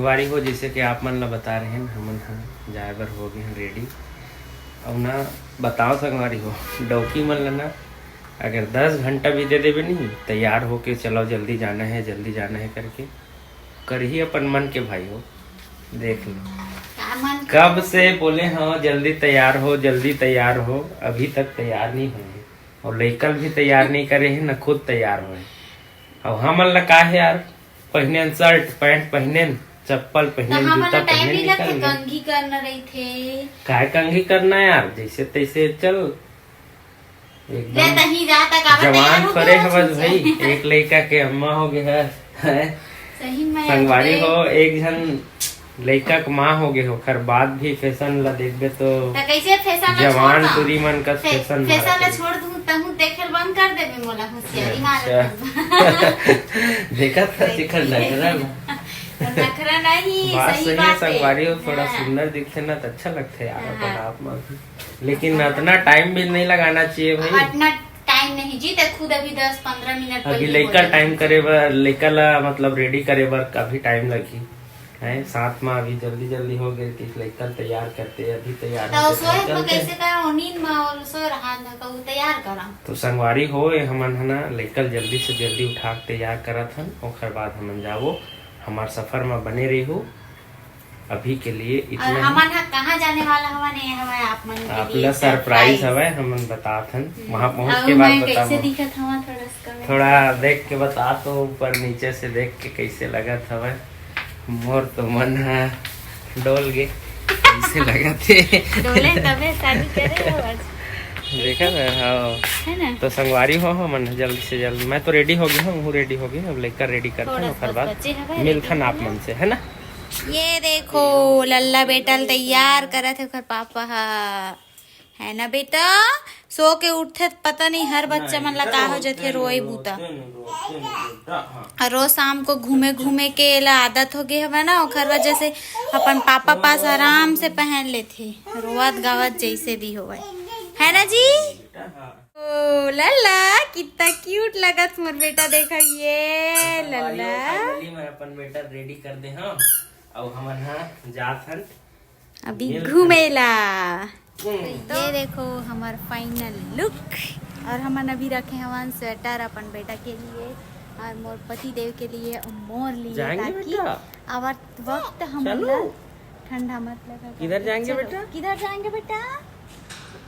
संगवारी हो जैसे कि आप मन ला बता रहे हैं हमन ह जाए बर हो गए हैं रेडी। और ना बताओ संगवारी हो डौकी मन ला ना अगर 10 घंटा भी दे देवे नहीं तैयार होके चलो जल्दी जाना है करके कर ही अपन मन के भाई हो। देख लो कब से बोले हाँ जल्दी तैयार हो अभी तक तैयार नहीं हुए और लइकन भी तैयार नहीं करे हैं न खुद तैयार हुए। और हमन ला का है यार पहने शर्ट पैंट पहने चप्पल पहने जूता पहने निकल कंघी करना रही थे काय कंघी करना यार जैसे तैसे चल एकदम जवान फरे हवस भाई। एक लड़का के अम्मा हो गए है संगवारी हो एक जन लड़का के माँ हो गए हो खर बाद भी फैशन ला देखबे तो कैसे फैशन जवान टूरी मन का फैशन ला छोड़ दूं तहु देखे बंद कर देबे मोला होशियारी मार देखा था सिखल नखरा नखरा नहीं सही बात है संगवारी हो थोड़ा सुंदर दिखते ना तो अच्छा लगता है यार अपन आप में लेकिन इतना टाइम भी नहीं लगाना चाहिए भाई। इतना टाइम नहीं जी ते खुद अभी 10-15 मिनट अभी लड़का टाइम करे बर लड़का ला मतलब रेडी करे बर काफी टाइम लगी है साथ में अभी जल्दी हो गई कि लड़का तैयार करते अभी तैयार तो सोए में कैसे करा नींद में और सो रहा था को तैयार करा तो संगवारी हो हमन है ना लड़का जल्दी से जल्दी उठा के तैयार करत हन ओकर बाद हमन जावो हमार सफर में बने रही हो। अभी के लिए इतना और हमन कहाँ जाने वाला हमारे हमारे आप मन के आप ला सरप्राइज हवे हमन बतात हन वहाँ पहुँच के बाद बताओ थोड़ा देख के बता तो ऊपर नीचे से देख के कैसे लगत हवे मोर तो मन है डोल गे कैसे लगा थे डोले तबे शादी करे देखा ना हाँ ना? तो संगवारी हो मन जल्दी से जल्दी मैं तो रेडी हो गई हूँ रेडी हो गई अब लेकर रेडी करते हैं फिर बाद मिलखन आप मन से है ना। ये देखो लल्ला बेटा तैयार करा थे कर पापा है ना बेटा सो के उठते पता नहीं हर बच्चा मन लगा हो जाते रोए बूता रोज शाम को घूमे के ला आदत हो गई है ना ओखर वजह से अपन पापा पास आराम से पहन लेते रोवत गावत जैसे भी हो है ना जी। ओ लल्ला कितना क्यूट लगा तुम्हारा बेटा देखा ये लल्ला मैं अपन बेटा रेडी कर दे हाँ और हमन हां जात हन अभी घूमेला। तो ये देखो हमार फाइनल लुक और हमन अभी रखे हवन स्वेटर अपन बेटा के लिए और मोर पति देव के लिए और मोर लिए ताकि अब वक्त हम ठंडा मत लगा। किधर जाएंगे बेटा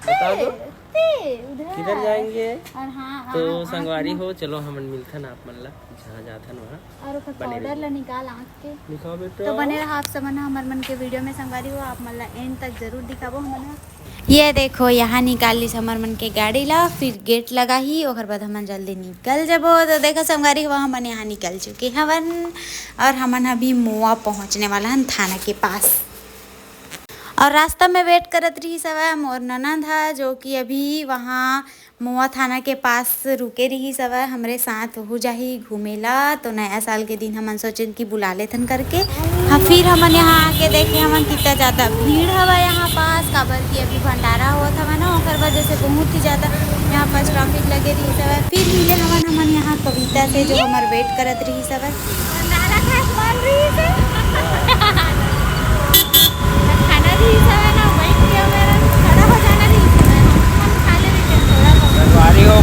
बता दो किधर जाएंगे और हाँ तो संगवारी हो चलो हमन मिलथन आप मन ला जहाँ जाथन वहाँ और पाउडर ला निकाल आँख के दिखाओ बेटा तो बने रहा आप समन हमार मन के वीडियो में संगवारी हो आप मन ला एंड तक जरूर दिखाबो हमन। ये देखो यहाँ निकाल ली हमार मन के गाड़ी ला फिर गेट लगा ही और बाद हमन जल्दी निकल जबो तो देखो संगवारी हुआ हमन यहाँ निकल चुके हवन और हमन अभी मोआ पहुँचने वाला हन थाना के पास और रास्ता में वेट करत रही सब मोर ननद है जो कि अभी वहाँ मोआ थाना के पास रुके रही सब हमरे साथ हो जाही घूमेला तो नया साल के दिन हमन सोचे कि बुला लेथन करके हाँ फिर हमन यहाँ आके देखे हमन कितना ज़्यादा भीड़ हवा यहाँ पास काबर की अभी भंडारा हुआ था ना और वजह से बहुत ही ज़्यादा यहाँ पास ट्रैफिक लगे रही सब फिर मिले हमन यहाँ कविता से जो हमार वेट करत रही सब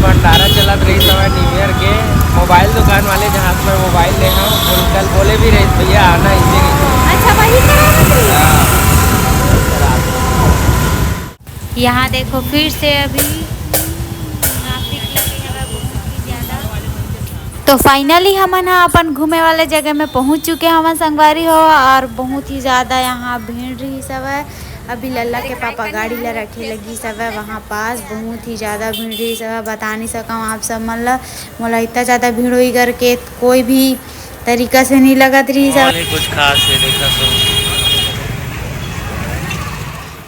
भंडारा चलत रही समय न्यू ईयर के मोबाइल दुकान वाले जहाँ पर मोबाइल ले हम कल बोले भी रहे भैया आना इसे अच्छा वही यहाँ देखो फिर से अभी तो फाइनली हमन अपन घूमे वाले जगह में पहुँच चुके हम संगवारी हो और बहुत ही ज़्यादा यहाँ भीड़ रही सब है। अभी लल्ला के पापा गाड़ी ला रखे लगी सब है वहाँ पास बहुत ही ज़्यादा भीड़ रही सब है बता नहीं सकूँ आप सब मन ला मोला इतना ज़्यादा भीड़ हुई करके कोई भी तरीका से नहीं लगत रही सब कुछ खास है देखा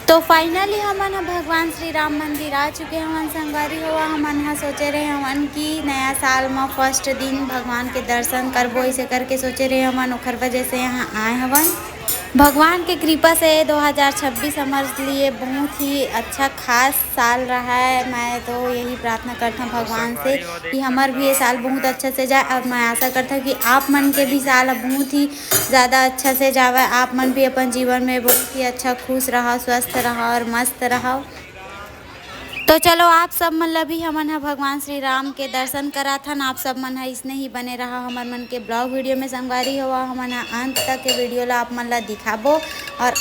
तो फाइनली हमन भगवान श्री राम मंदिर आ चुके हमन संगवारी हुआ हमन सोचे रहे हमन की नया साल में फर्स्ट दिन भगवान के दर्शन करबो इसे करके सोचे रहे हमन ओखर वजह से यहाँ आए हवन भगवान के कृपा से 2026 हमारे लिए बहुत ही अच्छा खास साल रहा है। मैं तो यही प्रार्थना करता हूँ भगवान से कि हमार भी ये साल बहुत अच्छा से जाए, और मैं आशा करता हूँ कि आप मन के भी साल बहुत ही ज़्यादा अच्छा से जावे। आप मन भी अपन जीवन में बहुत ही अच्छा खुश रहो, स्वस्थ रहो और मस्त रहो। तो चलो आप सब मन ला भी हमन हा भगवान श्री राम के दर्शन कराथन। आप सब मन हा इसने ही बने रहा हमन मन के ब्लॉग वीडियो में संगवारी हो। हमन हा अंत तक के वीडियो ला आप मन ला दिखाबो। और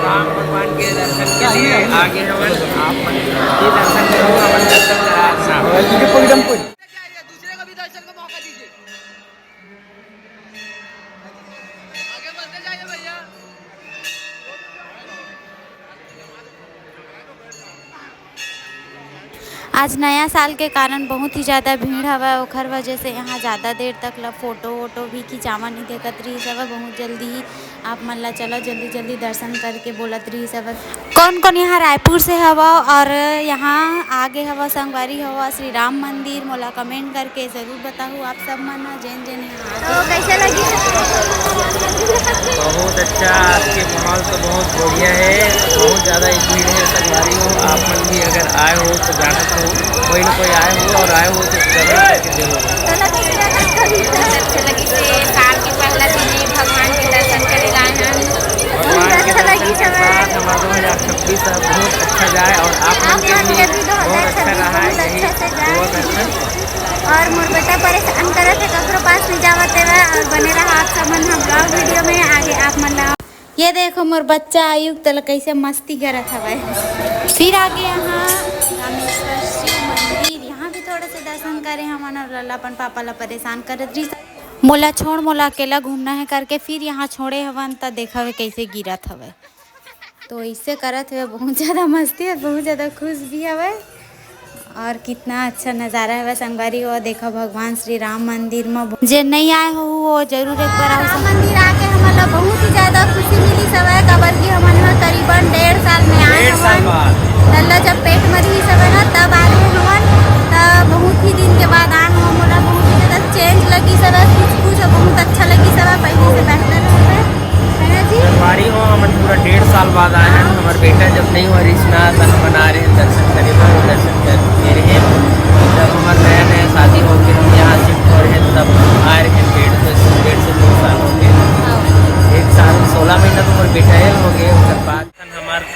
राम भगवान के दर्शन के लिए आगे हमन आप मन के दर्शन करो, हमन दर्शन करा दूसरे को भी दर्शन का मौका दीजिए। आगे बढ़ते जाइए भैया। आज नया साल के कारण बहुत ही ज़्यादा भीड़ हवा, ओखर वजह से यहाँ ज़्यादा देर तक ला फोटो वोटो भी खिंचावा नहीं देखत रही सब। बहुत जल्दी ही आप मन ला चलो जल्दी जल्दी दर्शन करके बोलत रही सब। कौन कौन यहाँ रायपुर से हवा और यहाँ आगे हवा संगवारी हवा श्री राम मंदिर, मोला कमेंट करके ज़रूर बताओ आप सब मन जेन जेन यहाँ। तो कैसे लगी? बहुत अच्छा, आज के माहौल तो बहुत बढ़िया है, बहुत ज़्यादा भीड़ है संगवारी हो। आप मन भी अगर आए हो तो जाना तो कोई ना कोई आए हो, और आए हो तो कमेंट करके जरूर। अच्छा लगी से साल के पहला दिन ही भगवान के दर्शन करे लाए हैं। भगवान के दर्शन के साथ हमारा 2026 बहुत अच्छा जाए, और आप मन के भी बहुत अच्छा रहा है यही दुआ दर्शन। और मोर बेटा परेशान करे थे ककरो पास नहीं जावते हुए। और बने रहा आप सब मन हम ब्लॉग वीडियो में आगे आप मन ला। ये देखो मोर बच्चा आयुक्त तो कैसे मस्ती करत हवे। फिर आगे यहाँ रामेश्वर शिव मंदिर, यहाँ भी थोड़े से दर्शन करे हमन। और लल्ला अपन पापा ला परेशान करत रही, मोला छोड़ मोला अकेला घूमना है करके फिर यहाँ छोड़े हवन त देखा हुए कैसे गिरत हवे। तो इससे करत हुए बहुत ज़्यादा मस्ती है, बहुत ज़्यादा खुश भी हवे। और कितना अच्छा नज़ारा है संगवारी हो। देखो भगवान श्री राम मंदिर में जे नहीं आए हो वो जरूर एक बार राम मंदिर आके हमारा बहुत ही ज़्यादा खुशी मिली सब। कबर की हमारे करीबन 1.5 साल में आए हवन। लल्ला जब पेट में रही सब ना तब आ रहे हवन, तब बहुत ही दिन के बाद आए हम। मोला बहुत ही ज़्यादा चेंज लगी सब, कुछ बहुत अच्छा लगी सब, पहले से बेहतर है ना जी। संगवारी हो हमन पूरा 1.5 साल बाद आए हैं। हमारे बेटा जब नहीं हुआ रिश्ना तब हम बना रहे हैं दर्शन करे, दर्शन कर रहे हैं। जब हमारा नया नया शादी हो के हम यहाँ शिफ्ट हो रहे हैं तब आ रहे हैं। 1.5 से 2 साल हो गए, 1 साल 16 महीना तो हमारे बेटा हो गए। उसके बाद हमारा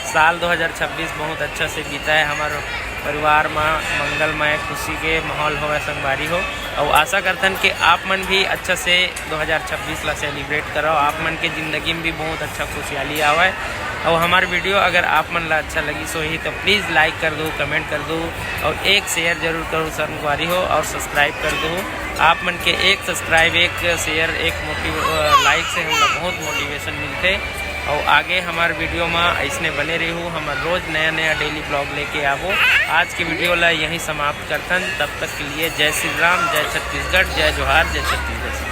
साल 2026 बहुत अच्छा से बीता है। हमारे परिवार में मंगलमय खुशी के माहौल हो संगवारी हो। और आशा करथन कि आप मन भी अच्छा से 2026 ला सेलिब्रेट करो, आप मन के ज़िंदगी में भी बहुत अच्छा खुशहाली आवे। और हमारे वीडियो अगर आप मन ला अच्छा लगी सो ही तो प्लीज़ लाइक कर दो, कमेंट कर दो, और एक शेयर जरूर करो संगवारी हो, और सब्सक्राइब कर दो। आप मन के एक सब्सक्राइब, एक शेयर, एक लाइक से हम लोग बहुत मोटिवेशन मिलते। और आगे हमारे वीडियो में ऐसने बने रहूँ, हमारे रोज़ नया नया डेली ब्लॉग लेके आवो। आज की वीडियो ला यहीं समाप्त करथन। तब तक के लिए जय श्री राम, जय छत्तीसगढ़, जय जोहार, जय छत्तीसगढ़।